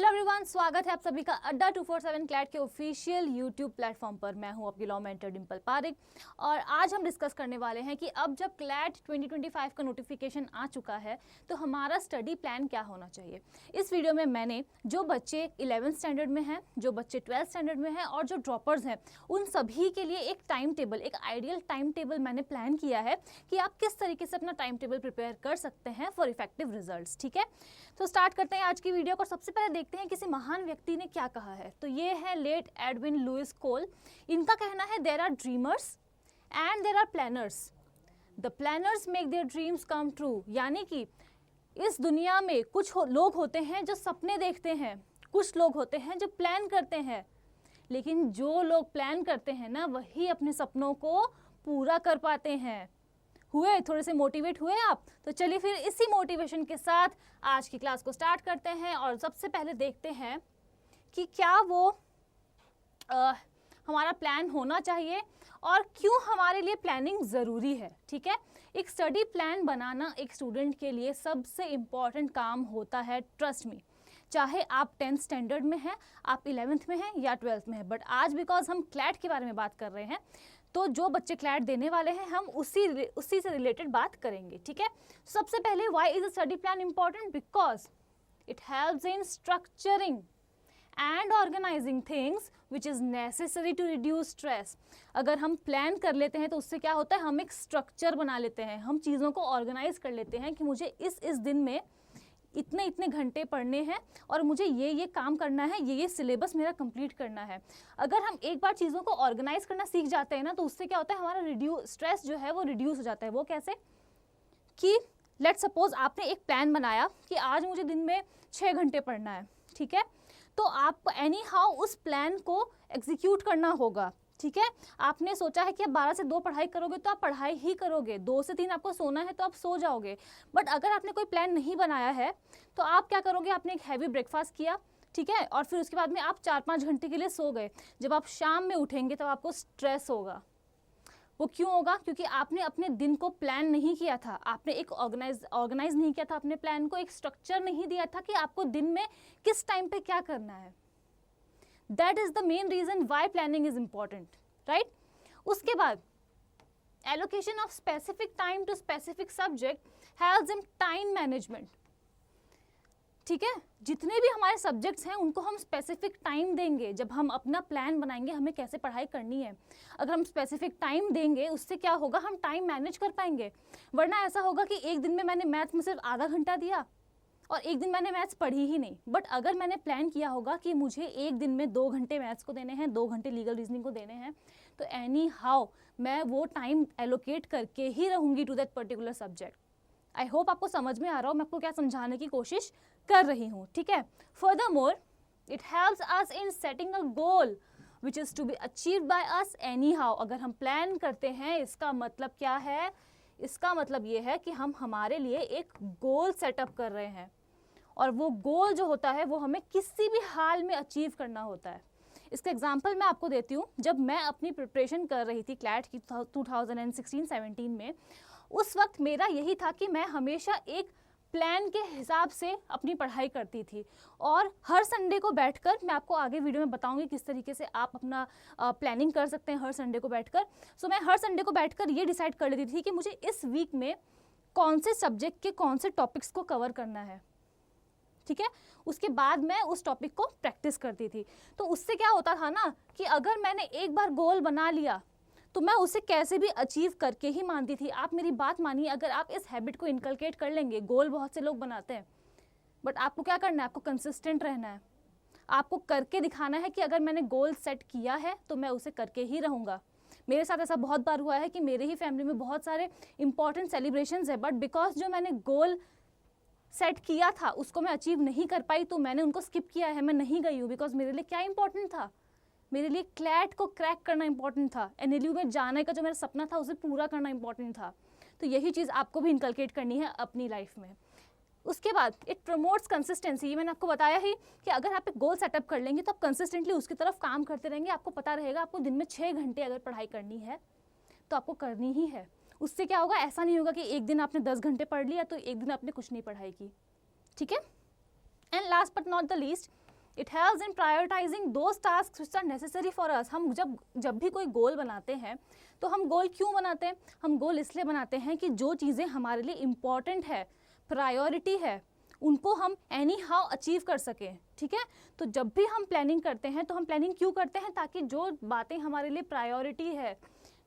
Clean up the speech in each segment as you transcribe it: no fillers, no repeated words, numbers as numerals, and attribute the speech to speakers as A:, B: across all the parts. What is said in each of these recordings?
A: Hello everyone, स्वागत है आप सभी का अड्डा 247 क्लैट के ऑफिशियल यूट्यूब प्लेटफॉर्म पर। मैं हूं आपकी लॉ मेंटर डिंपल पारिक और आज हम डिस्कस करने वाले हैं कि अब जब क्लैट 2025 का नोटिफिकेशन आ चुका है तो हमारा स्टडी प्लान क्या होना चाहिए। इस वीडियो में मैंने जो बच्चे 11th स्टैंडर्ड में हैं, जो बच्चे 12th स्टैंडर्ड में हैं और जो ड्रॉपर्स हैं, उन सभी के लिए एक टाइम टेबल, एक आइडियल टाइम टेबल मैंने प्लान किया है कि आप किस तरीके से अपना टाइम टेबल प्रिपेयर कर सकते हैं फॉर इफेक्टिव रिजल्ट्स। ठीक है, तो स्टार्ट करते हैं आज की वीडियो को। सबसे पहले देखते हैं किसी महान व्यक्ति ने क्या कहा है। तो ये है लेट एडविन लुइस कोल। इनका कहना है there are dreamers and there are planners, the planners make their dreams come true. यानी कि इस दुनिया में कुछ लोग होते हैं जो सपने देखते हैं, कुछ लोग होते हैं जो प्लान करते हैं, लेकिन जो लोग प्लान करते हैं ना वही अपने सपनों को पूरा कर पाते हैं। हुए थोड़े से मोटिवेट हुए आप? तो चलिए फिर इसी मोटिवेशन के साथ आज की क्लास को स्टार्ट करते हैं और सबसे पहले देखते हैं कि क्या वो हमारा प्लान होना चाहिए और क्यों हमारे लिए प्लानिंग ज़रूरी है। ठीक है, एक स्टडी प्लान बनाना एक स्टूडेंट के लिए सबसे इम्पॉर्टेंट काम होता है, ट्रस्ट मी। चाहे आप 10th स्टैंडर्ड में हैं, आप 11th में हैं या 12th में हैं, बट आज बिकॉज हम क्लैट के बारे में बात कर रहे हैं तो जो बच्चे क्लैट देने वाले हैं हम उसी से रिलेटेड बात करेंगे। ठीक है, सबसे पहले why is a study plan important? Because it helps in structuring and organising things which is necessary to reduce stress. अगर हम प्लान कर लेते हैं तो उससे क्या होता है, हम एक स्ट्रक्चर बना लेते हैं, हम चीज़ों को ऑर्गेनाइज कर लेते हैं कि मुझे इस दिन में इतने इतने घंटे पढ़ने हैं और मुझे ये काम करना है, ये सिलेबस मेरा कंप्लीट करना है। अगर हम एक बार चीज़ों को ऑर्गेनाइज करना सीख जाते हैं ना तो उससे क्या होता है, हमारा स्ट्रेस जो है वो रिड्यूस हो जाता है। वो कैसे कि लेट सपोज आपने एक प्लान बनाया कि आज मुझे दिन में 6 घंटे पढ़ना है। ठीक है, तो आपको एनी हाउ उस प्लान को एग्जीक्यूट करना होगा। ठीक है, आपने सोचा है कि आप 12 से 2 पढ़ाई करोगे तो आप पढ़ाई ही करोगे, 2 से 3 आपको सोना है तो आप सो जाओगे। बट अगर आपने कोई प्लान नहीं बनाया है तो आप क्या करोगे, आपने एक हैवी ब्रेकफास्ट किया, ठीक है, और फिर उसके बाद में आप 4-5 घंटे के लिए सो गए। जब आप शाम में उठेंगे तब आपको स्ट्रेस होगा। वो क्यों होगा? क्योंकि आपने अपने दिन को प्लान नहीं किया था, आपने एक ऑर्गेनाइज नहीं किया था अपने प्लान को, एक स्ट्रक्चर नहीं दिया था कि आपको दिन में किस टाइम पे क्या करना है। That is the main reason why planning is important, right? उसके बाद allocation of specific time to specific subject helps in time management. ठीक है, जितने भी हमारे सब्जेक्ट्स हैं उनको हम स्पेसिफिक टाइम देंगे। जब हम अपना प्लान बनाएंगे हमें कैसे पढ़ाई करनी है, अगर हम स्पेसिफिक टाइम देंगे उससे क्या होगा, हम टाइम मैनेज कर पाएंगे। वरना ऐसा होगा कि एक दिन में मैंने मैथ में सिर्फ आधा घंटा दिया और एक दिन मैंने मैथ्स पढ़ी ही नहीं। बट अगर मैंने प्लान किया होगा कि मुझे एक दिन में 2 घंटे मैथ्स को देने हैं, 2 घंटे लीगल रीजनिंग को देने हैं, तो एनी हाउ मैं वो टाइम एलोकेट करके ही रहूँगी to that particular subject. I hope आपको समझ में आ रहा हो मैं आपको क्या समझाने की कोशिश कर रही हूँ। ठीक है, furthermore it helps us in setting a goal which is to be achieved by us anyhow. अगर हम प्लान करते हैं इसका मतलब क्या है, इसका मतलब ये है कि हम हमारे लिए एक गोल सेटअप कर रहे हैं और वो गोल जो होता है वो हमें किसी भी हाल में अचीव करना होता है। इसका एग्जांपल मैं आपको देती हूँ। जब मैं अपनी प्रिपरेशन कर रही थी क्लैट की 2016-17 में, उस वक्त मेरा यही था कि मैं हमेशा एक प्लान के हिसाब से अपनी पढ़ाई करती थी और हर संडे को बैठकर, मैं आपको आगे वीडियो में बताऊंगी किस तरीके से आप अपना प्लानिंग कर सकते हैं हर संडे को बैठकर। सो मैं हर संडे को बैठकर ये डिसाइड कर लेती थी कि मुझे इस वीक में कौन से सब्जेक्ट के कौन से टॉपिक्स को कवर करना है। ठीक है, उसके बाद मैं उस टॉपिक को प्रैक्टिस करती थी। तो उससे क्या होता था ना कि अगर मैंने एक बार गोल बना लिया तो मैं उसे कैसे भी अचीव करके ही मानती थी। आप मेरी बात मानिए, अगर आप इस हैबिट को इनकलकेट कर लेंगे, गोल बहुत से लोग बनाते हैं बट आपको क्या करना है, आपको कंसिस्टेंट रहना है, आपको करके दिखाना है कि अगर मैंने गोल सेट किया है तो मैं उसे करके ही रहूँगा। मेरे साथ ऐसा बहुत बार हुआ है कि मेरे ही फैमिली में बहुत सारे इंपॉर्टेंट सेलिब्रेशंस है, बट बिकॉज जो मैंने गोल सेट किया था उसको मैं अचीव नहीं कर पाई तो मैंने उनको स्किप किया है, मैं नहीं गई हूँ। बिकॉज मेरे लिए क्या इंपॉर्टेंट था, मेरे लिए क्लैट को क्रैक करना इंपॉर्टेंट था, एनएलयू में जाने का जो मेरा सपना था उसे पूरा करना इंपॉर्टेंट था। तो यही चीज़ आपको भी इनकलकेट करनी है अपनी लाइफ में। उसके बाद इट प्रमोट्स कंसिस्टेंसी। ये मैंने आपको बताया ही कि अगर आप एक गोल सेटअप कर लेंगे तो आप कंसिस्टेंटली उसकी तरफ काम करते रहेंगे। आपको पता रहेगा आपको दिन में 6 घंटे अगर पढ़ाई करनी है तो आपको करनी ही है। उससे क्या होगा, ऐसा नहीं होगा कि एक दिन आपने 10 घंटे पढ़ लिया तो एक दिन आपने कुछ नहीं पढ़ाई की। ठीक है, and last but not the least, it helps in prioritising those task which are necessary for us. हम जब भी कोई गोल बनाते हैं तो हम गोल क्यों बनाते हैं? हम गोल इसलिए बनाते हैं कि जो चीज़ें हमारे लिए इम्पॉर्टेंट है, प्रायोरिटी है, उनको हम एनी हाउ अचीव कर सकें। ठीक है, तो जब भी हम प्लानिंग करते हैं तो हम प्लानिंग क्यों करते हैं? ताकि जो बातें हमारे लिए प्रायोरिटी है,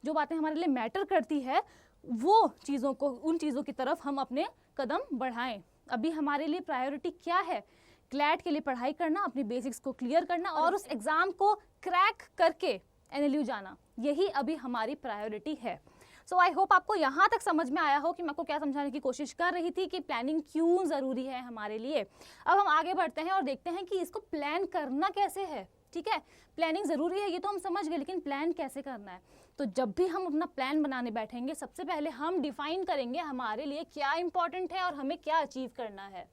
A: जो बातें हमारे लिए मैटर करती है, वो चीज़ों को, उन चीज़ों की तरफ हम अपने कदम बढ़ाएं। अभी हमारे लिए प्रायोरिटी क्या है? क्लैट के लिए पढ़ाई करना, अपनी बेसिक्स को क्लियर करना और उस एग्ज़ाम को क्रैक करके NLU जाना, यही अभी हमारी प्रायोरिटी है। सो आई होप आपको यहाँ तक समझ में आया हो कि मैं आपको क्या समझाने की कोशिश कर रही थी कि प्लानिंग क्यों ज़रूरी है हमारे लिए। अब हम आगे बढ़ते हैं और देखते हैं कि इसको प्लान करना कैसे है। ठीक है, प्लानिंग ज़रूरी है ये तो हम समझ गए, लेकिन प्लान कैसे करना है? तो जब भी हम अपना प्लान बनाने बैठेंगे, सबसे पहले हम डिफाइन करेंगे हमारे लिए क्या इंपॉर्टेंट है और हमें क्या अचीव करना है।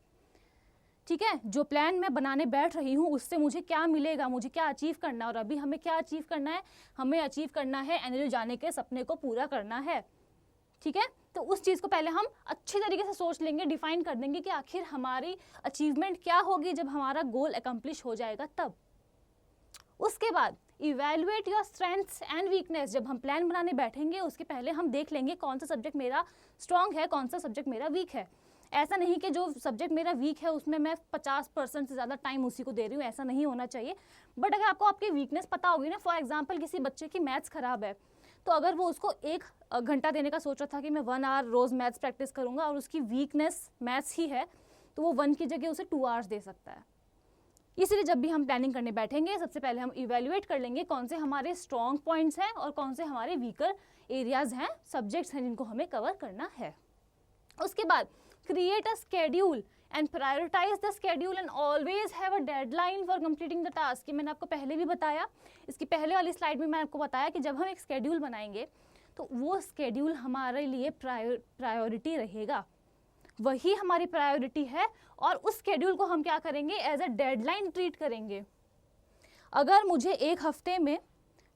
A: ठीक है, जो प्लान मैं बनाने बैठ रही हूँ उससे मुझे क्या मिलेगा, मुझे क्या अचीव करना है, और अभी हमें क्या अचीव करना है? हमें अचीव करना है NLU जाने के सपने को पूरा करना है। ठीक है, तो उस चीज़ को पहले हम अच्छी तरीके से सोच लेंगे, डिफाइन कर देंगे कि आखिर हमारी अचीवमेंट क्या होगी जब हमारा गोल अकम्प्लिश हो जाएगा तब। उसके बाद evaluate your strengths and weakness. जब हम प्लान बनाने बैठेंगे उसके पहले हम देख लेंगे कौन सा सब्जेक्ट मेरा स्ट्रॉन्ग है, कौन सा सब्जेक्ट मेरा वीक है। ऐसा नहीं कि जो सब्जेक्ट मेरा वीक है उसमें मैं 50% से ज़्यादा टाइम उसी को दे रही हूँ, ऐसा नहीं होना चाहिए। बट अगर आपको आपकी वीकनेस पता होगी ना, फॉर एग्जांपल किसी बच्चे की मैथ्स ख़राब है, तो अगर वो उसको 1 घंटा देने का सोच रहा था कि मैं 1 आवर रोज़ मैथ्स प्रैक्टिस करूँगा और उसकी वीकनेस मैथ्स ही है, तो वो 1 की जगह उसे 2 आवर्स दे सकता है। इसलिए जब भी हम प्लानिंग करने बैठेंगे सबसे पहले हम इवेल्युएट कर लेंगे कौन से हमारे स्ट्रॉन्ग पॉइंट्स हैं और कौन से हमारे वीकर एरियाज़ हैं, सब्जेक्ट्स हैं जिनको हमें कवर करना है। उसके बाद create a schedule and prioritize the schedule and always have a deadline for completing the task। कि मैंने आपको पहले भी बताया, इसकी पहले वाली स्लाइड में मैंने आपको बताया कि जब हम एक स्केड्यूल बनाएंगे तो वो स्केड्यूल हमारे लिए प्रायोरिटी रहेगा, वही हमारी प्रायोरिटी है, और उस स्केड्यूल को हम क्या करेंगे? एज अ डेडलाइन ट्रीट करेंगे। अगर मुझे एक हफ्ते में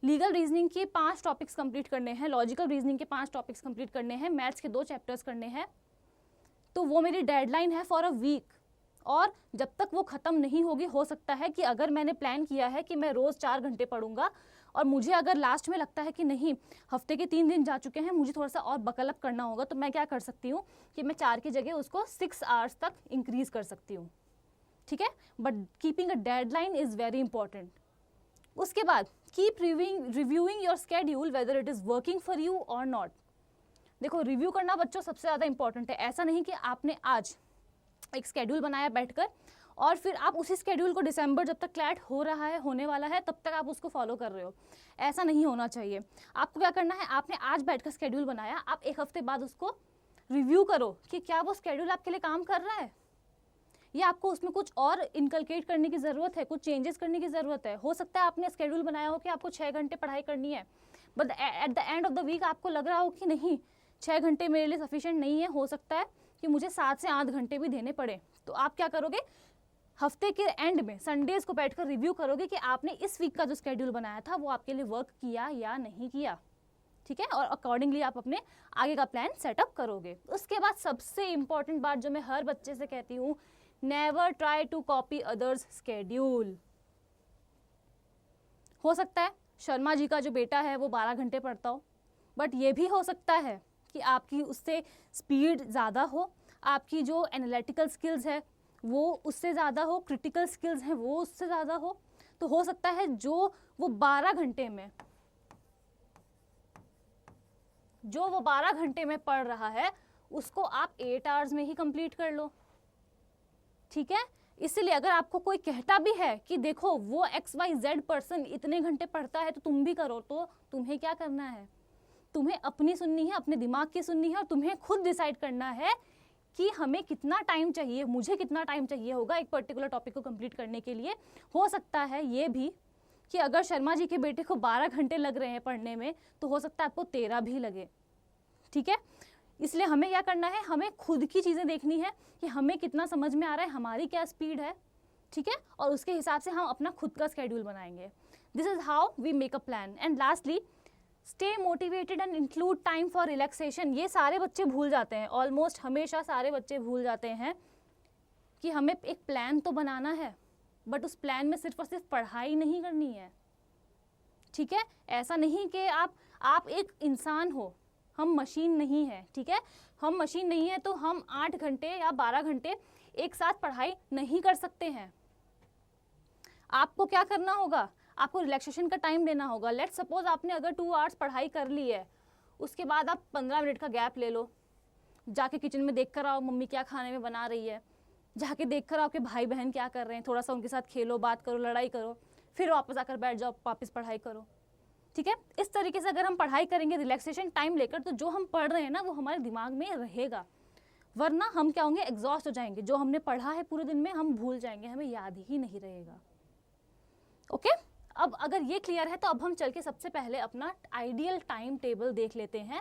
A: लीगल रीजनिंग के 5 टॉपिक्स कंप्लीट करने हैं, लॉजिकल रीजनिंग के 5 टॉपिक्स कंप्लीट करने हैं, मैथ्स के 2 चैप्टर्स करने हैं, तो वो मेरी डेडलाइन है फॉर अ वीक। और जब तक वो ख़त्म नहीं होगी, हो सकता है कि अगर मैंने प्लान किया है कि मैं रोज़ 4 घंटे पढ़ूंगा और मुझे अगर लास्ट में लगता है कि नहीं, हफ्ते के 3 दिन जा चुके हैं, मुझे थोड़ा सा और बकल अप करना होगा, तो मैं क्या कर सकती हूँ कि मैं 4 की जगह उसको 6 आवर्स तक इंक्रीज़ कर सकती हूँ। ठीक है, but keeping a deadline is very important. उसके बाद keep reviewing your schedule whether it is working for you और नॉट। देखो, रिव्यू करना बच्चों सबसे ज़्यादा इंपॉर्टेंट है। ऐसा नहीं कि आपने आज एक स्केड्यूल बनाया बैठकर और फिर आप उसी स्केड्यूल को दिसंबर जब तक क्लैट हो रहा है, होने वाला है, तब तक आप उसको फॉलो कर रहे हो। ऐसा नहीं होना चाहिए। आपको क्या करना है? आपने आज बैठकर स्केड्यूल बनाया, आप 1 हफ्ते बाद उसको रिव्यू करो कि क्या वो स्केड्यूल आपके लिए काम कर रहा है या आपको उसमें कुछ और इनकलकेट करने की ज़रूरत है, कुछ चेंजेस करने की ज़रूरत है। हो सकता है आपने स्केड्यूल बनाया हो कि आपको 6 घंटे पढ़ाई करनी है, but at the end of the week आपको लग रहा हो कि नहीं, 6 घंटे मेरे लिए सफिशिएंट नहीं है, हो सकता है कि मुझे 7 से 8 घंटे भी देने पड़े। तो आप क्या करोगे? हफ्ते के एंड में संडेज को बैठकर रिव्यू करोगे कि आपने इस वीक का जो स्केड्यूल बनाया था वो आपके लिए वर्क किया या नहीं किया। ठीक है, और अकॉर्डिंगली आप अपने आगे का प्लान सेटअप करोगे। उसके बाद सबसे इंपॉर्टेंट बात जो मैं हर बच्चे से कहती हूँ, never try to copy others schedule. हो सकता है शर्मा जी का जो बेटा है वो 12 घंटे पढ़ता हो, बट ये भी हो सकता है कि आपकी उससे स्पीड ज़्यादा हो, आपकी जो एनालिटिकल स्किल्स है वो उससे ज़्यादा हो, क्रिटिकल स्किल्स हैं वो उससे ज़्यादा हो। तो हो सकता है जो वो 12 घंटे में पढ़ रहा है उसको आप 8 आवर्स में ही कंप्लीट कर लो। ठीक है, इसलिए अगर आपको कोई कहता भी है कि देखो वो XYZ पर्सन इतने घंटे पढ़ता है तो तुम भी करो, तो तुम्हें क्या करना है? तुम्हें अपनी सुननी है, अपने दिमाग की सुननी है, और तुम्हें खुद डिसाइड करना है कि हमें कितना टाइम चाहिए, मुझे कितना टाइम चाहिए होगा एक पर्टिकुलर टॉपिक को कंप्लीट करने के लिए। हो सकता है ये भी कि अगर शर्मा जी के बेटे को 12 घंटे लग रहे हैं पढ़ने में, तो हो सकता है आपको 13 भी लगे। ठीक है, इसलिए हमें क्या करना है? हमें खुद की चीज़ें देखनी है कि हमें कितना समझ में आ रहा है, हमारी क्या स्पीड है। ठीक है, और उसके हिसाब से हम अपना खुद का स्केड्यूल बनाएंगे। This is how we make a plan. And lastly, stay motivated and include time for relaxation. ये सारे बच्चे भूल जाते हैं, ऑलमोस्ट हमेशा सारे बच्चे भूल जाते हैं कि हमें एक प्लान तो बनाना है, बट उस प्लान में सिर्फ और सिर्फ पढ़ाई नहीं करनी है, ठीक है। ऐसा नहीं कि आप एक इंसान हो, हम मशीन नहीं है, ठीक है। हम मशीन नहीं है तो हम 8 घंटे या 12 घंटे एक साथ पढ़ाई नहीं कर सकते हैं। आपको क्या करना होगा, आपको रिलैक्सेशन का टाइम देना होगा। लेट सपोज आपने अगर 2 आवर्स पढ़ाई कर ली है, उसके बाद आप 15 मिनट का गैप ले लो, जाके किचन में देख कर आओ मम्मी क्या खाने में बना रही है, जाके देख कर आओ कि भाई बहन क्या कर रहे हैं, थोड़ा सा उनके साथ खेलो, बात करो, लड़ाई करो, फिर वापस आकर बैठ जाओ, वापस पढ़ाई करो, ठीक है। इस तरीके से अगर हम पढ़ाई करेंगे रिलैक्सेशन टाइम लेकर, तो जो हम पढ़ रहे हैं ना वो हमारे दिमाग में रहेगा, वरना हम क्या होंगे, एग्जॉस्ट हो जाएंगे। जो हमने पढ़ा है पूरे दिन में हम भूल जाएंगे, हमें याद ही नहीं रहेगा। ओके अब अगर ये क्लियर है तो अब हम चल के सबसे पहले अपना आइडियल टाइम टेबल देख लेते हैं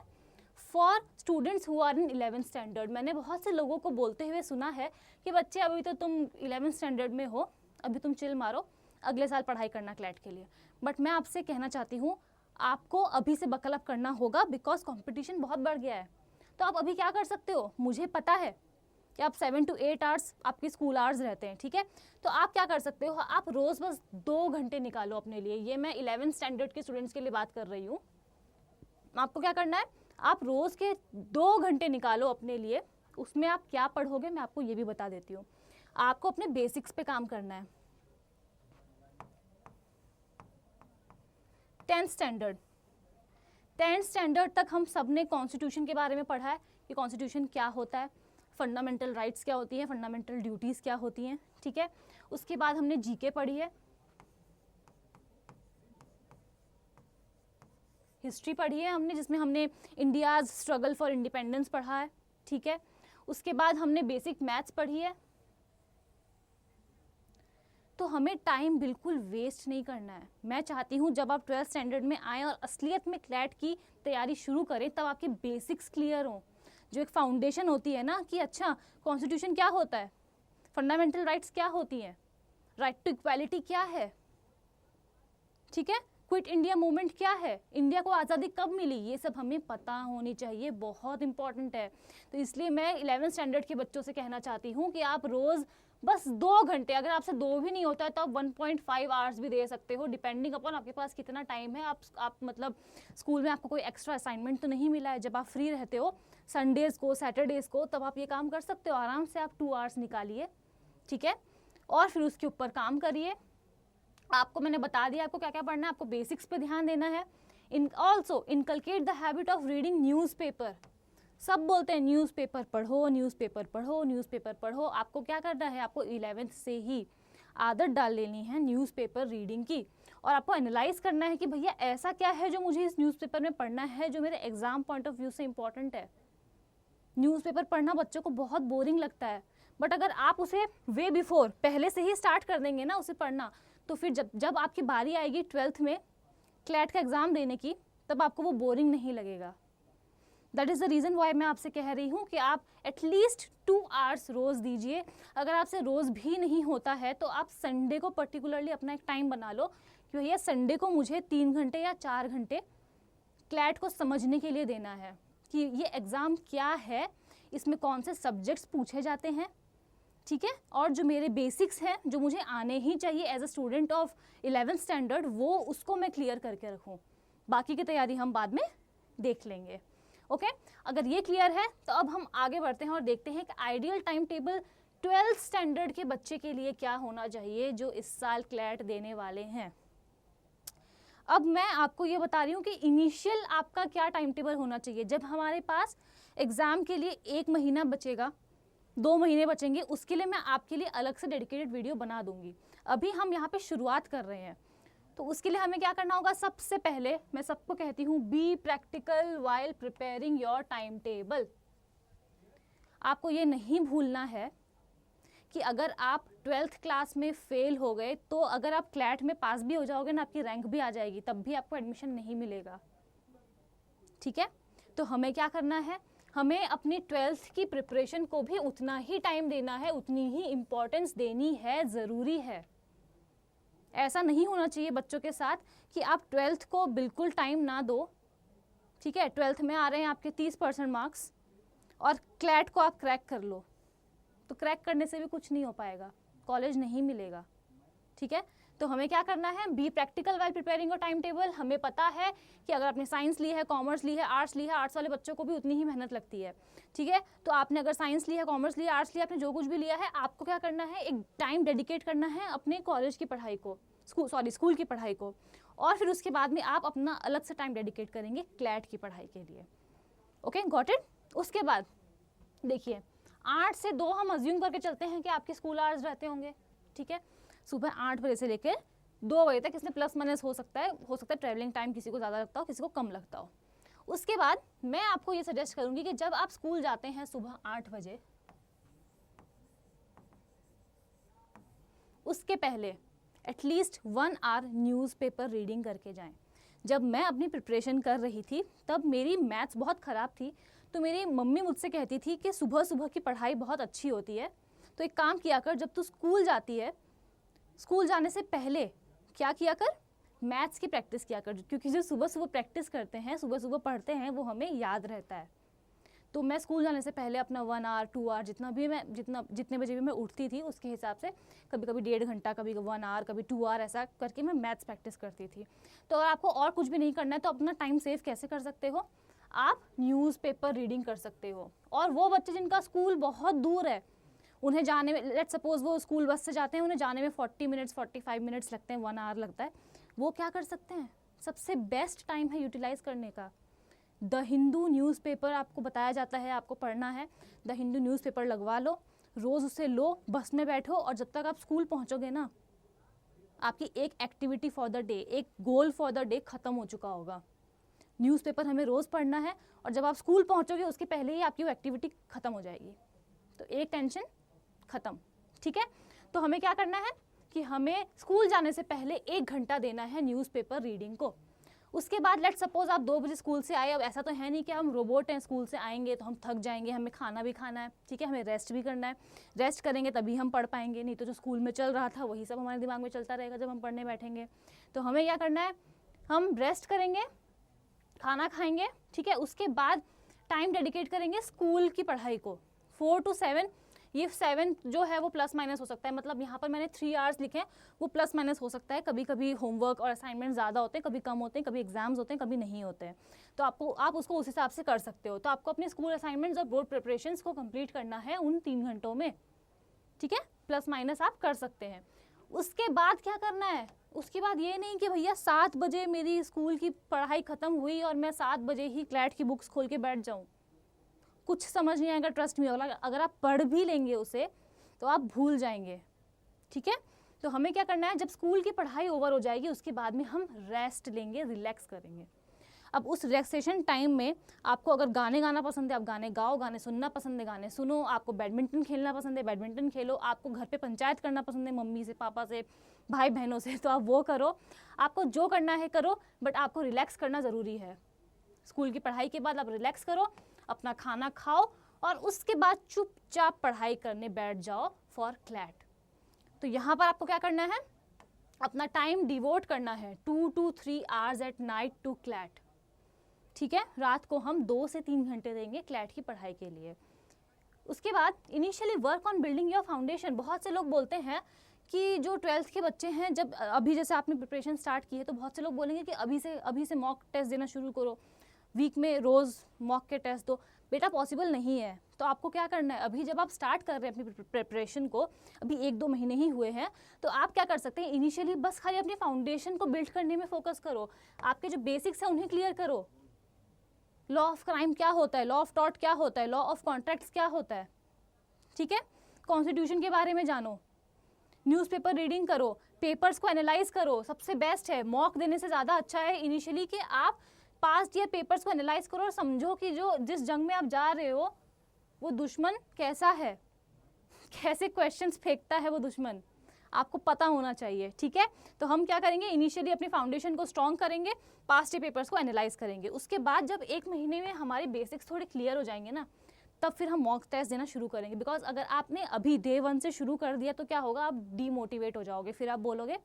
A: for students who are in 11th standard. मैंने बहुत से लोगों को बोलते हुए सुना है कि बच्चे अभी तो तुम 11th स्टैंडर्ड में हो, अभी तुम चिल मारो, अगले साल पढ़ाई करना क्लैट के लिए। बट मैं आपसे कहना चाहती हूँ आपको अभी से बकल अप करना होगा, बिकॉज कॉम्पिटिशन बहुत बढ़ गया है। तो आप अभी क्या कर सकते हो, मुझे पता है कि आप 7 to 8 आवर्स आपकी स्कूल आवर्स रहते हैं, ठीक है। तो आप क्या कर सकते हो, आप रोज़ बस 2 घंटे निकालो अपने लिए। ये मैं 11th स्टैंडर्ड के स्टूडेंट्स के लिए बात कर रही हूँ। आपको क्या करना है, आप रोज़ के 2 घंटे निकालो अपने लिए। उसमें आप क्या पढ़ोगे मैं आपको ये भी बता देती हूँ। आपको अपने बेसिक्स पे काम करना है। 10th स्टैंडर्ड तक हम सब ने कॉन्स्टिट्यूशन के बारे में पढ़ा है कि कॉन्स्टिट्यूशन क्या होता है, फंडामेंटल राइट्स क्या होती हैं, फंडामेंटल ड्यूटीज़ क्या होती हैं, ठीक है। उसके बाद हमने जीके पढ़ी है, हिस्ट्री पढ़ी है हमने, जिसमें हमने इंडियाज़ स्ट्रगल फॉर इंडिपेंडेंस पढ़ा है, ठीक है। उसके बाद हमने बेसिक मैथ्स पढ़ी है। तो हमें टाइम बिल्कुल वेस्ट नहीं करना है। मैं चाहती हूँ जब आप 12th स्टैंडर्ड में आएँ और असलियत में क्लैट की तैयारी शुरू करें, तब आपके बेसिक्स क्लियर हों। जो एक फाउंडेशन होती है ना कि अच्छा कॉन्स्टिट्यूशन क्या होता है, फंडामेंटल राइट्स क्या होती हैं, राइट टू इक्वालिटी क्या है, ठीक है, क्विट इंडिया मूवमेंट क्या है, इंडिया को आज़ादी कब मिली, ये सब हमें पता होनी चाहिए, बहुत इंपॉर्टेंट है। तो इसलिए मैं 11th स्टैंडर्ड के बच्चों से कहना चाहती हूँ कि आप रोज़ बस 2 घंटे, अगर आपसे 2 भी नहीं होता है तो आप 1.5 आवर्स भी दे सकते हो, डिपेंडिंग अपॉन आपके पास कितना टाइम है। आप मतलब स्कूल में आपको कोई एक्स्ट्रा असाइनमेंट तो नहीं मिला है, जब आप फ्री रहते हो संडेज़ को, सैटरडेज़ को, तब आप ये काम कर सकते हो। आराम से आप 2 आवर्स निकालिए, ठीक है, और फिर उसके ऊपर काम करिए। आपको मैंने बता दिया आपको क्या क्या पढ़ना है। आपको बेसिक्स पे ध्यान देना है। Also inculcate the habit of reading newspaper. सब बोलते हैं न्यूज़पेपर पढ़ो, न्यूज़पेपर पढ़ो, न्यूज़पेपर पढ़ो। आपको क्या करना है, आपको 11th से ही आदत डाल लेनी है न्यूज़पेपर रीडिंग की, और आपको एनालाइज करना है कि भैया ऐसा क्या है जो मुझे इस न्यूज़पेपर में पढ़ना है, जो मेरे एग्जाम पॉइंट ऑफ व्यू से इंपॉर्टेंट है। न्यूज़पेपर पढ़ना बच्चों को बहुत बोरिंग लगता है, बट अगर आप उसे वे बिफोर पहले से ही स्टार्ट कर देंगे ना उसे पढ़ना, तो फिर जब आपकी बारी आएगी 12th में क्लैट का एग्ज़ाम देने की, तब आपको वो बोरिंग नहीं लगेगा। That is the reason why मैं आपसे कह रही हूँ कि आप एटलीस्ट 2 आवर्स रोज़ दीजिए। अगर आपसे रोज़ भी नहीं होता है तो आप संडे को पर्टिकुलरली अपना एक टाइम बना लो कि भैया संडे को मुझे 3 घंटे या 4 घंटे क्लैट को समझने के लिए देना है कि ये एग्ज़ाम क्या है, इसमें कौन से सब्जेक्ट्स पूछे जाते हैं, ठीक है, और जो मेरे बेसिक्स हैं जो मुझे आने ही चाहिए as a student of 11th standard, वो उसको मैं क्लियर करके रखूँ। बाकी की तैयारी हम बाद में देख लेंगे। ओके अगर ये क्लियर है तो अब हम आगे बढ़ते हैं और देखते हैं कि ideal time table 12th standard के बच्चे के लिए क्या होना चाहिए जो इस साल क्लैट देने वाले हैं। अब मैं आपको ये बता रही हूँ कि इनिशियल आपका क्या टाइम टेबल होना चाहिए। जब हमारे पास एग्ज़ाम के लिए 1 महीना बचेगा, 2 महीने बचेंगे, उसके लिए मैं आपके लिए अलग से डेडिकेटेड वीडियो बना दूंगी। अभी हम यहाँ पे शुरुआत कर रहे हैं, तो उसके लिए हमें क्या करना होगा। सबसे पहले मैं सबको कहती हूँ be practical while preparing your time table. आपको ये नहीं भूलना है कि अगर आप 12th क्लास में फेल हो गए तो अगर आप क्लैट में पास भी हो जाओगे ना, आपकी रैंक भी आ जाएगी, तब भी आपको एडमिशन नहीं मिलेगा, ठीक है। तो हमें क्या करना है, हमें अपनी 12th की प्रिपरेशन को भी उतना ही टाइम देना है, उतनी ही इम्पोर्टेंस देनी है, ज़रूरी है। ऐसा नहीं होना चाहिए बच्चों के साथ कि आप 12th को बिल्कुल टाइम ना दो, ठीक है। 12th में आ रहे हैं आपके 30% मार्क्स और क्लैट को आप क्रैक कर लो, तो क्रैक करने से भी कुछ नहीं हो पाएगा, कॉलेज नहीं मिलेगा, ठीक है। तो हमें क्या करना है, be practical while preparing your time table. हमें पता है कि अगर आपने साइंस ली है, कॉमर्स ली है, आर्ट्स ली है, आर्ट्स वाले बच्चों को भी उतनी ही मेहनत लगती है, ठीक है। तो आपने अगर साइंस ली है, कॉमर्स लिया, आर्ट्स लिया, आपने जो कुछ भी लिया है, आपको क्या करना है, एक टाइम डेडिकेट करना है अपने कॉलेज की पढ़ाई को, स्कूल की पढ़ाई को, और फिर उसके बाद में आप अपना अलग से टाइम डेडिकेट करेंगे क्लैट की पढ़ाई के लिए। Okay, got it. उसके बाद देखिए 8 से 2 हम अज्यूम करके चलते हैं कि आपके स्कूल आवर्स रहते होंगे, ठीक है। सुबह 8 बजे से लेकर 2 बजे तक, इसमें प्लस माइनस हो सकता है ट्रैवलिंग टाइम किसी को ज़्यादा लगता हो, किसी को कम लगता हो। उसके बाद मैं आपको ये सजेस्ट करूँगी कि जब आप स्कूल जाते हैं सुबह 8 बजे, उसके पहले एटलीस्ट 1 आवर न्यूज़पेपर रीडिंग करके जाएं। जब मैं अपनी प्रिपरेशन कर रही थी तब मेरी मैथ्स बहुत ख़राब थी, तो मेरी मम्मी मुझसे कहती थी कि सुबह सुबह की पढ़ाई बहुत अच्छी होती है, तो एक काम किया कर, जब तू स्कूल जाती है, स्कूल जाने से पहले क्या किया कर, मैथ्स की प्रैक्टिस किया कर, क्योंकि जो सुबह सुबह प्रैक्टिस करते हैं, सुबह सुबह पढ़ते हैं, वो हमें याद रहता है। तो मैं स्कूल जाने से पहले अपना 1 आवर 2 आवर जितने बजे भी मैं उठती थी उसके हिसाब से, कभी कभी 1.5 घंटा, कभी 1 आवर, कभी 2 आवर, ऐसा करके मैं मैथ्स प्रैक्टिस करती थी। तो अगर आपको और कुछ भी नहीं करना है तो अपना टाइम सेव कैसे कर सकते हो, आप न्यूज़पेपर रीडिंग कर सकते हो। और वो बच्चे जिनका स्कूल बहुत दूर है, उन्हें जाने में, लेट्स सपोज वो स्कूल बस से जाते हैं, उन्हें जाने में 40 मिनट्स 45 मिनट्स लगते हैं, 1 आवर लगता है, वो क्या कर सकते हैं, सबसे बेस्ट टाइम है यूटिलाइज़ करने का। द हिंदू न्यूज़पेपर आपको बताया जाता है, आपको पढ़ना है, द हिंदू न्यूज़पेपर लगवा लो, रोज़ उसे लो, बस में बैठो, और जब तक आप स्कूल पहुंचोगे ना, आपकी एक एक्टिविटी फॉर द डे, एक गोल फॉर द डे ख़त्म हो चुका होगा। न्यूज़पेपर हमें रोज़ पढ़ना है, और जब आप स्कूल पहुंचोगे उसके पहले ही आपकी वो एक्टिविटी ख़त्म हो जाएगी, तो एक टेंशन ख़त्म, ठीक है। तो हमें क्या करना है कि हमें स्कूल जाने से पहले 1 घंटा देना है न्यूज़पेपर रीडिंग को। उसके बाद लेट्स सपोज आप 2 बजे स्कूल से आए, अब ऐसा तो है नहीं कि हम रोबोट हैं, स्कूल से आएंगे तो हम थक जाएंगे, हमें खाना भी खाना है, ठीक है, हमें रेस्ट भी करना है, रेस्ट करेंगे तभी हम पढ़ पाएंगे, नहीं तो जो स्कूल में चल रहा था वही सब हमारे दिमाग में चलता रहेगा जब हम पढ़ने बैठेंगे। तो हमें क्या करना है, हम रेस्ट करेंगे, खाना खाएंगे, ठीक है, उसके बाद टाइम डेडिकेट करेंगे स्कूल की पढ़ाई को, 4 to 7। ये 7 जो है वो प्लस माइनस हो सकता है, मतलब यहाँ पर मैंने 3 आवर्स लिखे हैं, वो प्लस माइनस हो सकता है, कभी कभी होमवर्क और असाइनमेंट ज़्यादा होते हैं, कभी कम होते हैं, कभी एग्जाम्स होते हैं, कभी नहीं होते हैं, तो आप उसको उस हिसाब से कर सकते हो। तो आपको अपने स्कूल असाइनमेंट्स और बोर्ड प्रिपरेशंस को कंप्लीट करना है उन 3 घंटों में, ठीक है, प्लस माइनस आप कर सकते हैं। उसके बाद क्या करना है, उसके बाद ये नहीं कि भैया 7 बजे मेरी स्कूल की पढ़ाई ख़त्म हुई और मैं 7 बजे ही क्लैट की बुक्स खोल के बैठ जाऊँ, कुछ समझ नहीं आएगा, ट्रस्ट मी। अगर आप पढ़ भी लेंगे उसे तो आप भूल जाएंगे, ठीक है। तो हमें क्या करना है, जब स्कूल की पढ़ाई ओवर हो जाएगी उसके बाद में हम रेस्ट लेंगे, रिलैक्स करेंगे। अब उस रिलैक्सेशन टाइम में आपको अगर गाने गाना पसंद है आप गाने गाओ, गाने सुनना पसंद है गाने सुनो, आपको बैडमिंटन खेलना पसंद है बैडमिंटन खेलो, आपको घर पे पंचायत करना पसंद है मम्मी से, पापा से, भाई बहनों से, तो आप वो करो, आपको जो करना है करो, बट आपको रिलैक्स करना ज़रूरी है। स्कूल की पढ़ाई के बाद आप रिलैक्स करो, अपना खाना खाओ, और उसके बाद चुपचाप पढ़ाई करने बैठ जाओ फॉर क्लैट। तो यहाँ पर आपको क्या करना है, अपना टाइम डिवोट करना है 2 to 3 hours at night to CLAT, ठीक है। रात को हम 2 से 3 घंटे देंगे क्लैट की पढ़ाई के लिए। उसके बाद initially work on building your foundation. बहुत से लोग बोलते हैं कि जो 12th के बच्चे हैं, जब अभी जैसे आपने प्रिपरेशन स्टार्ट की है, तो बहुत से लोग बोलेंगे कि अभी से मॉक टेस्ट देना शुरू करो, वीक में रोज़ मॉक के टेस्ट दो। बेटा पॉसिबल नहीं है। तो आपको क्या करना है, अभी जब आप स्टार्ट कर रहे हैं अपनी प्रिपरेशन को, अभी 1-2 महीने ही हुए हैं, तो आप क्या कर सकते हैं, इनिशियली बस खाली अपनी फाउंडेशन को बिल्ड करने में फोकस करो, आपके जो बेसिक्स हैं उन्हें क्लियर करो। लॉ ऑफ क्राइम क्या होता है, लॉ ऑफ टॉर्ट क्या होता है, लॉ ऑफ कॉन्ट्रैक्ट्स क्या होता है, ठीक है, कॉन्स्टिट्यूशन के बारे में जानो, न्यूज़पेपर रीडिंग करो, पेपर्स को एनालाइज करो। सबसे बेस्ट है, मॉक देने से ज़्यादा अच्छा है इनिशियली कि आप पास्ट ईयर पेपर्स को एनालाइज करो और समझो कि जिस जंग में आप जा रहे हो वो दुश्मन कैसा है, कैसे क्वेश्चंस फेंकता है वो दुश्मन, आपको पता होना चाहिए, ठीक है। तो हम क्या करेंगे, इनिशियली अपनी फाउंडेशन को स्ट्रॉन्ग करेंगे, पास्ट ईयर पेपर्स को एनालाइज करेंगे। उसके बाद जब 1 महीने में हमारे बेसिक्स थोड़े क्लियर हो जाएंगे ना, तब फिर हम मॉक टेस्ट देना शुरू करेंगे। बिकॉज अगर आपने अभी डे 1 से शुरू कर दिया तो क्या होगा, आप डीमोटिवेट हो जाओगे, फिर आप बोलोगे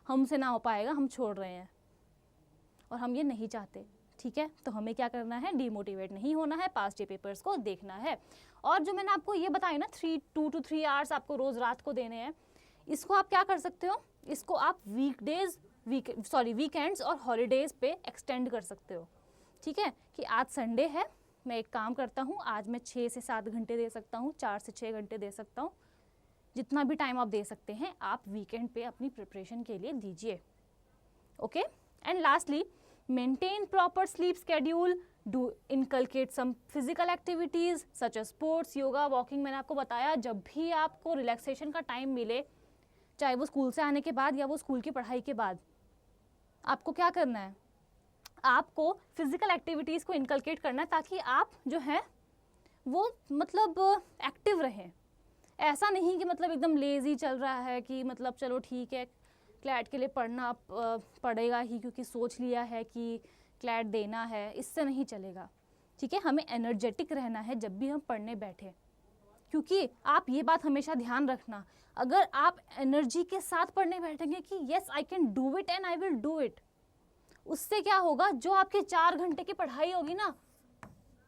A: हमसे ना हो पाएगा, हम छोड़ रहे हैं, और हम ये नहीं चाहते, ठीक है। तो हमें क्या करना है, डीमोटिवेट नहीं होना है, पास्ट ईयर पेपर्स को देखना है। और जो मैंने आपको ये बताया ना 2 to 3 आवर्स आपको रोज़ रात को देने हैं, इसको आप क्या कर सकते हो, इसको आप वीकेंड्स और हॉलीडेज़ पे एक्सटेंड कर सकते हो, ठीक है। कि आज संडे है, मैं एक काम करता हूँ, आज मैं 6 से 7 घंटे दे सकता हूँ, 4 से 6 घंटे दे सकता हूँ, जितना भी टाइम आप दे सकते हैं आप वीकेंड पे अपनी प्रिपरेशन के लिए दीजिए, okay. And lastly, maintain proper sleep schedule, do inculcate some physical activities such as sports, yoga, walking. मैंने आपको बताया जब भी आपको रिलैक्सेशन का टाइम मिले, चाहे वो स्कूल से आने के बाद या वो स्कूल की पढ़ाई के बाद, आपको क्या करना है, आपको फिजिकल एक्टिविटीज़ को इनकलकेट करना है ताकि आप जो है वो मतलब एक्टिव रहें। ऐसा नहीं कि मतलब एकदम लेज़ी चल रहा है कि मतलब चलो ठीक है क्लैट के लिए पढ़ना पड़ेगा ही क्योंकि सोच लिया है कि क्लैट देना है, इससे नहीं चलेगा, ठीक है। हमें एनर्जेटिक रहना है जब भी हम पढ़ने बैठे, क्योंकि आप ये बात हमेशा ध्यान रखना, अगर आप एनर्जी के साथ पढ़ने बैठेंगे कि yes I can do it and I will do it, उससे क्या होगा, जो आपके 4 घंटे की पढ़ाई होगी ना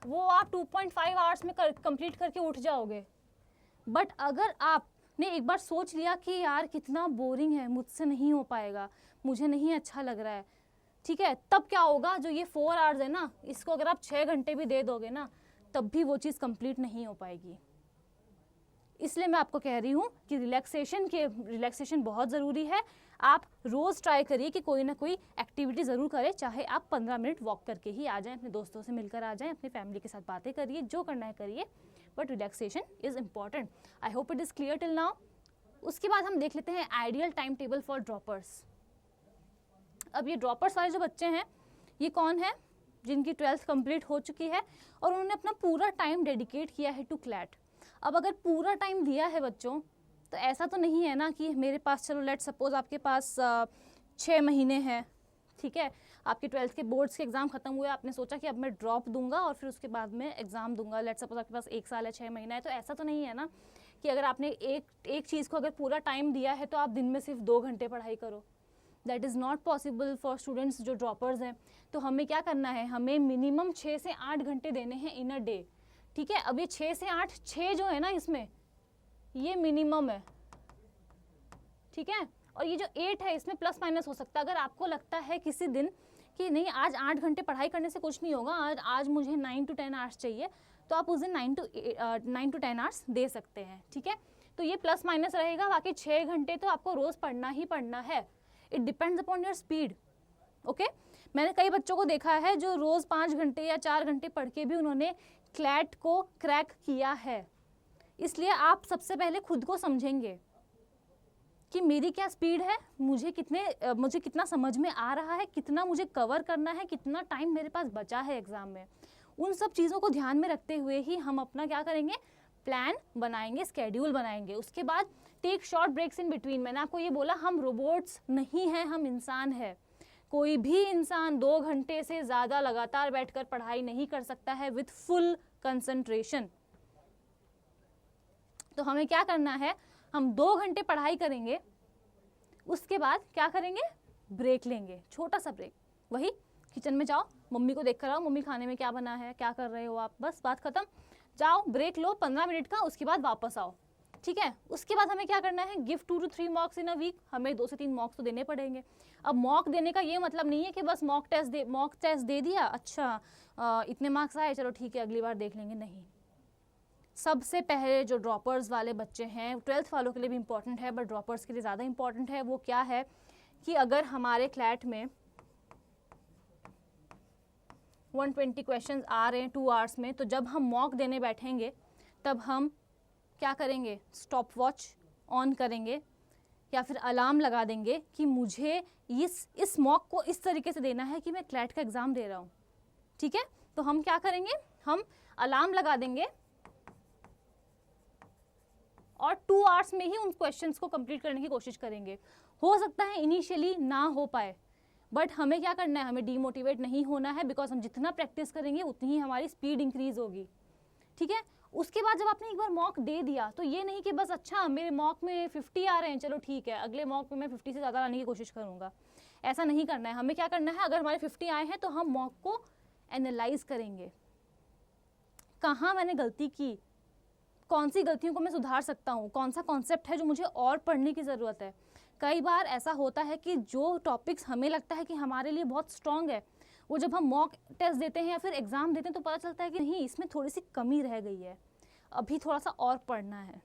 A: वो आप 2.5 आवर्स में कंप्लीट करके उठ जाओगे। बट अगर आपने एक बार सोच लिया कि यार कितना बोरिंग है, मुझसे नहीं हो पाएगा, मुझे नहीं अच्छा लग रहा है, ठीक है, तब क्या होगा, जो ये 4 आवर्स है ना, इसको अगर आप 6 घंटे भी दे दोगे ना, तब भी वो चीज़ कंप्लीट नहीं हो पाएगी। इसलिए मैं आपको कह रही हूँ कि रिलैक्सेशन बहुत ज़रूरी है। आप रोज़ ट्राई करिए कि कोई ना कोई एक्टिविटी ज़रूर करें, चाहे आप 15 मिनट वॉक करके ही आ जाएं, अपने दोस्तों से मिलकर आ जाएं, अपनी फैमिली के साथ बातें करिए, जो करना है करिए, but relaxation is important. I hope it is clear till now. उसके बाद हम देख लेते हैं ideal time table for droppers. अब ये ड्रॉपर्स वाले जो बच्चे हैं, ये कौन है, जिनकी 12th कंप्लीट हो चुकी है और उन्होंने अपना पूरा टाइम डेडिकेट किया है टू क्लैट। अब अगर पूरा टाइम दिया है बच्चों, तो ऐसा तो नहीं है ना कि मेरे पास, चलो लेट सपोज आपके पास 6 महीने हैं, ठीक है, आपके 12th के बोर्ड्स के एग्ज़ाम खत्म हुए, आपने सोचा कि अब मैं ड्रॉप दूंगा और फिर उसके बाद में एग्ज़ाम दूंगा, लेट सपोज आपके पास 1 साल है, 6 महीना है, तो ऐसा तो नहीं है ना कि अगर आपने एक चीज़ को अगर पूरा टाइम दिया है तो आप दिन में सिर्फ 2 घंटे पढ़ाई करो। That is not possible for students जो ड्रॉपर्स हैं। तो हमें क्या करना है, हमें मिनिमम 6 से 8 घंटे देने हैं इन अ डे, ठीक है। अब ये 6 से 8, 6 जो है ना इसमें, ये मिनिमम है, ठीक है, और ये जो 8 है इसमें प्लस माइनस हो सकता है। अगर आपको लगता है किसी दिन कि नहीं आज 8 घंटे पढ़ाई करने से कुछ नहीं होगा, आज मुझे 9 to 10 आवर्स चाहिए, तो आप उस दिन 9 to 10 आवर्स दे सकते हैं, ठीक है। तो ये प्लस माइनस रहेगा, बाकी 6 घंटे तो आपको रोज़ पढ़ना ही पढ़ना है। It depends upon your speed, okay. मैंने कई बच्चों को देखा है जो रोज़ 5 घंटे या 4 घंटे पढ़ के भी उन्होंने क्लैट को क्रैक किया है। इसलिए आप सबसे पहले खुद को समझेंगे कि मेरी क्या स्पीड है, मुझे कितना समझ में आ रहा है, कितना मुझे कवर करना है, कितना टाइम मेरे पास बचा है एग्ज़ाम में। उन सब चीज़ों को ध्यान में रखते हुए ही हम अपना क्या करेंगे, प्लान बनाएंगे, स्केड्यूल बनाएंगे। उसके बाद take short breaks in between. मैंने आपको ये बोला, हम रोबोट्स नहीं हैं, हम इंसान हैं। कोई भी इंसान 2 घंटे से ज़्यादा लगातार बैठकर पढ़ाई नहीं कर सकता है विथ फुल कंसंट्रेशन। तो हमें क्या करना है, हम 2 घंटे पढ़ाई करेंगे, उसके बाद क्या करेंगे, ब्रेक लेंगे, छोटा सा ब्रेक। वही किचन में जाओ, मम्मी को देख कर आओ, मम्मी खाने में क्या बना है, क्या कर रहे हो आप, बस बात खत्म। जाओ ब्रेक लो 15 मिनट का, उसके बाद वापस आओ, ठीक है। उसके बाद हमें क्या करना है, give 2 to 3 mocks in a week. हमें 2 से 3 मॉक्स तो देने पड़ेंगे। अब मॉक देने का ये मतलब नहीं है कि बस मॉक टेस्ट दे दिया, अच्छा इतने मार्क्स आए, चलो ठीक है अगली बार देख लेंगे, नहीं। सबसे पहले जो ड्रॉपर्स वाले बच्चे हैं, 12th वालों के लिए भी इम्पॉर्टेंट है बट ड्रॉपर्स के लिए ज़्यादा इम्पॉर्टेंट है, वो क्या है कि अगर हमारे क्लैट में 120 क्वेश्चंस आ रहे हैं 2 आवर्स में, तो जब हम मॉक देने बैठेंगे तब हम क्या करेंगे, स्टॉप वॉच ऑन करेंगे या फिर अलार्म लगा देंगे कि मुझे इस मॉक को इस तरीके से देना है कि मैं क्लैट का एग्ज़ाम दे रहा हूँ, ठीक है। तो हम क्या करेंगे, हम अलार्म लगा देंगे और 2 आवर्स में ही उन क्वेश्चंस को कंप्लीट करने की कोशिश करेंगे। हो सकता है इनिशियली ना हो पाए, बट हमें क्या करना है, हमें डीमोटिवेट नहीं होना है, बिकॉज हम जितना प्रैक्टिस करेंगे उतनी ही हमारी स्पीड इंक्रीज होगी, ठीक है। उसके बाद जब आपने एक बार मॉक दे दिया, तो ये नहीं कि बस अच्छा मेरे मॉक में 50 आ रहे हैं, चलो ठीक है अगले मॉक में मैं 50 से ज़्यादा लाने की कोशिश करूँगा, ऐसा नहीं करना है। हमें क्या करना है, अगर हमारे 50 आए हैं तो हम मॉक को एनालाइज करेंगे, कहाँ मैंने गलती की, कौन सी गलतियों को मैं सुधार सकता हूँ, कौन सा कॉन्सेप्ट है जो मुझे और पढ़ने की ज़रूरत है, कई बार ऐसा होता है कि जो टॉपिक्स हमें लगता है कि हमारे लिए बहुत स्ट्रॉन्ग है, वो जब हम मॉक टेस्ट देते हैं या फिर एग्ज़ाम देते हैं तो पता चलता है कि नहीं, इसमें थोड़ी सी कमी रह गई है, अभी थोड़ा सा और पढ़ना है।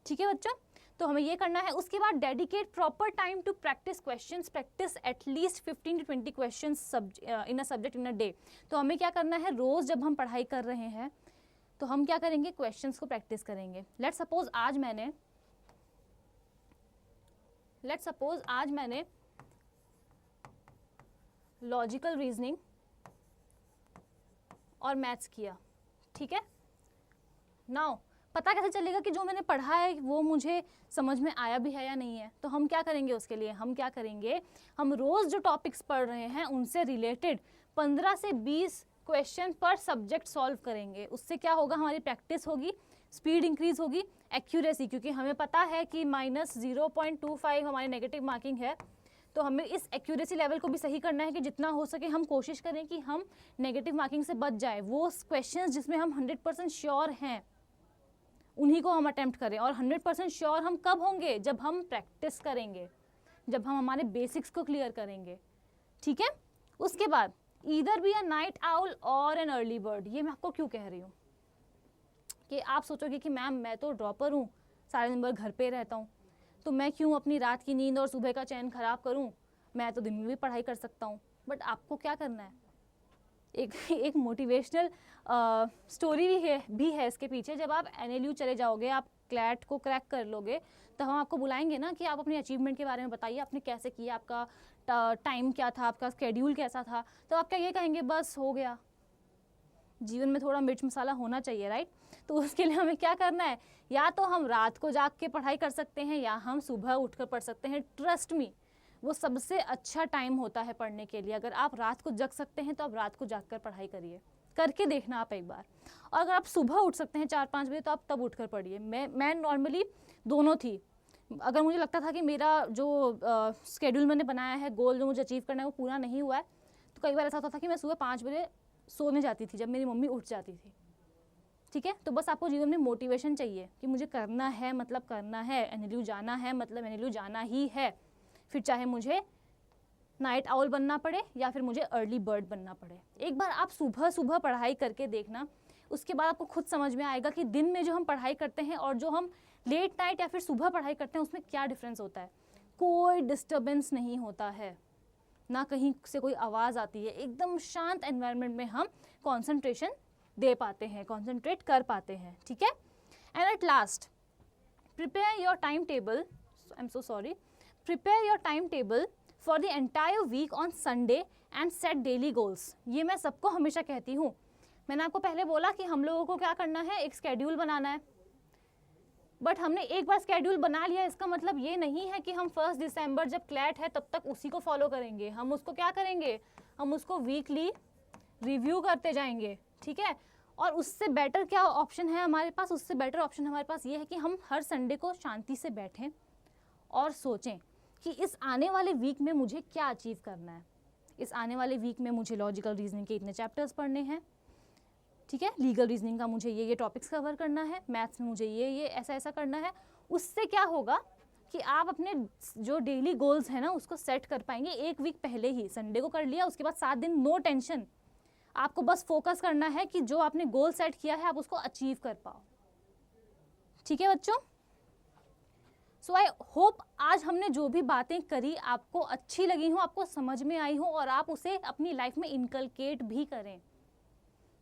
A: ठीक है बच्चों, तो हमें ये करना है। उसके बाद dedicate proper time to practice questions, practice at least 15 to 20 questions in a subject in a day. तो हमें क्या करना है, रोज़ जब हम पढ़ाई कर रहे हैं तो हम क्या करेंगे, क्वेश्चंस को प्रैक्टिस करेंगे। लेट्स सपोज आज मैंने लॉजिकल रीजनिंग और मैथ्स किया, ठीक है। नाउ पता कैसे चलेगा कि जो मैंने पढ़ा है वो मुझे समझ में आया भी है या नहीं है? तो हम क्या करेंगे उसके लिए, हम रोज़ जो टॉपिक्स पढ़ रहे हैं उनसे रिलेटेड 15 से 20 क्वेश्चन पर सब्जेक्ट सॉल्व करेंगे। उससे क्या होगा, हमारी प्रैक्टिस होगी, स्पीड इंक्रीज होगी, एक्यूरेसी, क्योंकि हमें पता है कि -0.25 हमारी नेगेटिव मार्किंग है, तो हमें इस एक्यूरेसी लेवल को भी सही करना है कि जितना हो सके हम कोशिश करें कि हम नेगेटिव मार्किंग से बच जाए। वो क्वेश्चंस जिसमें हम 100% श्योर हैं उन्हीं को हम अटेम्प्ट करें। और 100% श्योर हम कब होंगे, जब हम प्रैक्टिस करेंगे, जब हम हमारे बेसिक्स को क्लियर करेंगे, ठीक है। उसके बाद either be a night owl और एन अर्ली बर्ड। ये मैं आपको क्यों कह रही हूँ कि आप सोचोगे कि मैम मैं तो ड्रॉपर हूँ, सारे दिन भर घर पे रहता हूँ, तो मैं क्यों अपनी रात की नींद और सुबह का चैन खराब करूँ, मैं तो दिन में भी पढ़ाई कर सकता हूँ। बट आपको क्या करना है, एक मोटिवेशनल स्टोरी भी है इसके पीछे। जब आप NLU चले जाओगे, आप क्लैट को क्रैक कर लोगे, तो हम आपको बुलाएंगे ना कि आप अपनी अचीवमेंट के बारे में बताइए, आपने कैसे किया, आपका टाइम क्या था, आपका स्केड्यूल कैसा था। तो आप क्या ये कहेंगे, बस हो गया। जीवन में थोड़ा मिर्च मसाला होना चाहिए, राइट। तो उसके लिए हमें क्या करना है, या तो हम रात को जाग के पढ़ाई कर सकते हैं या हम सुबह उठकर पढ़ सकते हैं। ट्रस्ट मी, वो सबसे अच्छा टाइम होता है पढ़ने के लिए। अगर आप रात को जग सकते हैं तो आप रात को जागकर पढ़ाई करिए, करके देखना आप एक बार। और अगर आप सुबह उठ सकते हैं 4-5 बजे तो आप तब उठकर पढ़िए। मैं नॉर्मली दोनों थी। अगर मुझे लगता था कि मेरा जो स्केड्यूल मैंने बनाया है, गोल जो मुझे अचीव करना है वो पूरा नहीं हुआ है, तो कई बार ऐसा होता था कि मैं सुबह 5 बजे सोने जाती थी जब मेरी मम्मी उठ जाती थी, ठीक है। तो बस आपको जीवन में मोटिवेशन चाहिए कि मुझे करना है, मतलब करना है, NLU जाना है, मतलब NLU जाना ही है, फिर चाहे मुझे नाइट आउल बनना पड़े या फिर मुझे अर्ली बर्ड बनना पड़े। एक बार आप सुबह पढ़ाई करके देखना, उसके बाद आपको खुद समझ में आएगा कि दिन में जो हम पढ़ाई करते हैं और जो हम लेट नाइट या फिर सुबह पढ़ाई करते हैं उसमें क्या डिफरेंस होता है। कोई डिस्टर्बेंस नहीं होता है, ना कहीं से कोई आवाज़ आती है, एकदम शांत एनवायरनमेंट में हम कॉन्सेंट्रेशन दे पाते हैं, कॉन्सेंट्रेट कर पाते हैं, ठीक है। And at last, prepare your time table for the entire week on Sunday and set daily goals. ये मैं सबको हमेशा कहती हूँ। मैंने आपको पहले बोला कि हम लोगों को क्या करना है, एक स्केड्यूल बनाना है। बट हमने एक बार स्केड्यूल बना लिया, इसका मतलब ये नहीं है कि हम 1 दिसंबर जब क्लैट है तब तक उसी को फॉलो करेंगे। हम उसको क्या करेंगे, हम उसको वीकली रिव्यू करते जाएंगे, ठीक है। और उससे बेटर क्या ऑप्शन है हमारे पास, उससे बेटर ऑप्शन हमारे पास ये है कि हम हर संडे को शांति से बैठें और सोचें कि इस आने वाले वीक में मुझे क्या अचीव करना है। इस आने वाले वीक में मुझे लॉजिकल रीजनिंग के इतने चैप्टर्स पढ़ने हैं, ठीक है। लीगल रीजनिंग का मुझे ये टॉपिक्स कवर करना है, मैथ्स में मुझे ये ऐसा करना है। उससे क्या होगा कि आप अपने जो डेली गोल्स हैं ना उसको सेट कर पाएंगे एक वीक पहले ही। संडे को कर लिया, उसके बाद 7 दिन नो टेंशन, आपको बस फोकस करना है कि जो आपने गोल सेट किया है आप उसको अचीव कर पाओ, ठीक है बच्चों। सो आई होप आज हमने जो भी बातें करी आपको अच्छी लगी हो, आपको समझ में आई हो और आप उसे अपनी लाइफ में इनकलकेट भी करें,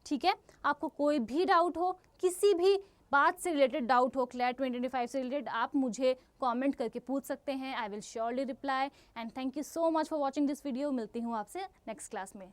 A: ठीक है। आपको कोई भी डाउट हो, किसी भी बात से रिलेटेड डाउट हो, क्लैट 2025 से रिलेटेड, आप मुझे कमेंट करके पूछ सकते हैं। I will surely reply and thank you so much for watching this video. मिलती हूँ आपसे नेक्स्ट क्लास में।